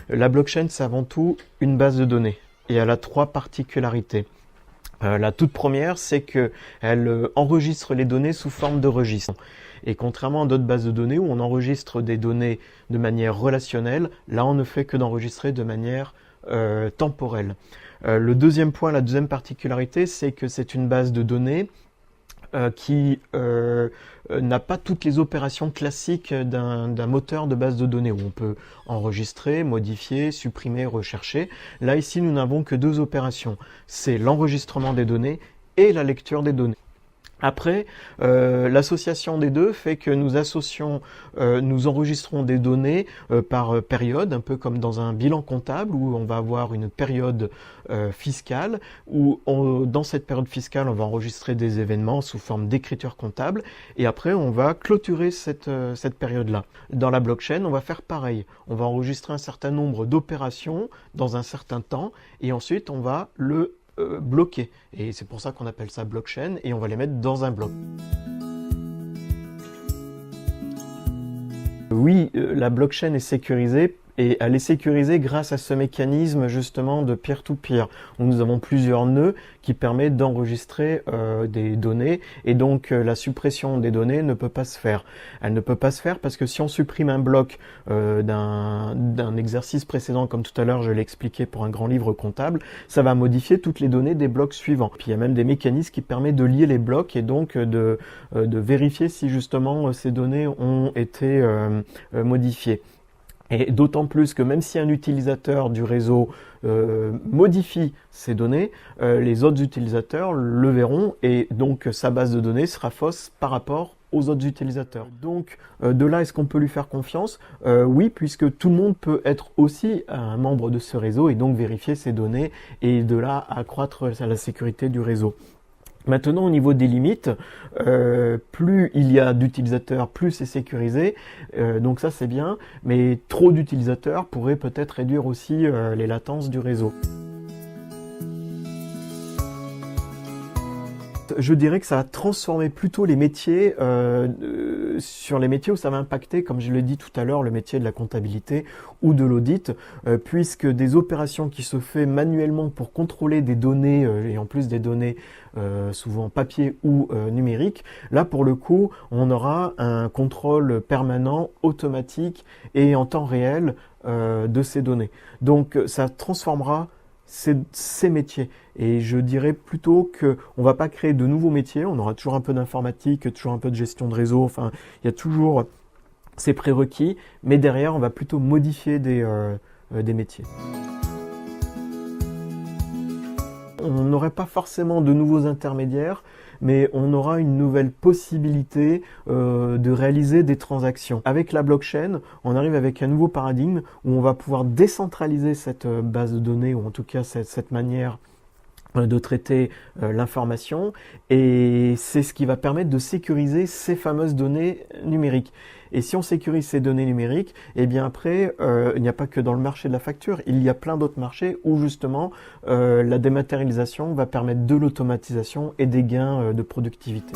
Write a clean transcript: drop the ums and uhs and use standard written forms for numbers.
La blockchain, c'est avant tout une base de données et elle a trois particularités. La toute première, c'est qu'elle enregistre les données sous forme de registre. Et contrairement à d'autres bases de données où on enregistre des données de manière relationnelle, là on ne fait que d'enregistrer de manière temporelle. Le deuxième point, la deuxième particularité, c'est que c'est une base de données qui n'a pas toutes les opérations classiques d'un moteur de base de données où on peut enregistrer, modifier, supprimer, rechercher. Là, ici, nous n'avons que deux opérations. C'est l'enregistrement des données et la lecture des données. Après, l'association des deux fait que nous enregistrons des données par période, un peu comme dans un bilan comptable où on va avoir une période fiscale, où dans cette période fiscale, on va enregistrer des événements sous forme d'écriture comptable, et après, on va clôturer cette période-là. Dans la blockchain, on va faire pareil. On va enregistrer un certain nombre d'opérations dans un certain temps, et ensuite, on va le bloqués. Et c'est pour ça qu'on appelle ça blockchain et on va les mettre dans un bloc. Oui, la blockchain est sécurisée et elle est sécurisée grâce à ce mécanisme justement de peer-to-peer où nous avons plusieurs nœuds qui permettent d'enregistrer des données et donc la suppression des données ne peut pas se faire. Elle ne peut pas se faire parce que si on supprime un bloc d'un exercice précédent, comme tout à l'heure je l'ai expliqué pour un grand livre comptable, ça va modifier toutes les données des blocs suivants. Puis il y a même des mécanismes qui permettent de lier les blocs et donc de vérifier si justement ces données ont été modifiées. Et d'autant plus que même si un utilisateur du réseau modifie ces données, les autres utilisateurs le verront et donc sa base de données sera fausse par rapport aux autres utilisateurs. Donc de là, est-ce qu'on peut lui faire confiance? Oui, puisque tout le monde peut être aussi un membre de ce réseau et donc vérifier ces données et de là accroître la sécurité du réseau. Maintenant, au niveau des limites, plus il y a d'utilisateurs, plus c'est sécurisé. Donc ça, c'est bien. Mais trop d'utilisateurs pourrait peut-être réduire aussi les latences du réseau. Je dirais que ça a transformé plutôt les métiers sur les métiers où ça va impacter, comme je l'ai dit tout à l'heure, le métier de la comptabilité ou de l'audit, puisque des opérations qui se font manuellement pour contrôler des données, et en plus des données souvent papier ou numérique, là pour le coup, on aura un contrôle permanent, automatique et en temps réel de ces données. Donc ça transformera ces métiers. Et je dirais plutôt qu'on ne va pas créer de nouveaux métiers, on aura toujours un peu d'informatique, toujours un peu de gestion de réseau, enfin, il y a toujours ces prérequis, mais derrière, on va plutôt modifier des métiers. On n'aurait pas forcément de nouveaux intermédiaires, mais on aura une nouvelle possibilité de réaliser des transactions. Avec la blockchain, on arrive avec un nouveau paradigme où on va pouvoir décentraliser cette base de données, ou en tout cas cette manière de traiter l'information, et c'est ce qui va permettre de sécuriser ces fameuses données numériques. Et si on sécurise ces données numériques, et bien après, il n'y a pas que dans le marché de la facture, il y a plein d'autres marchés où justement la dématérialisation va permettre de l'automatisation et des gains de productivité.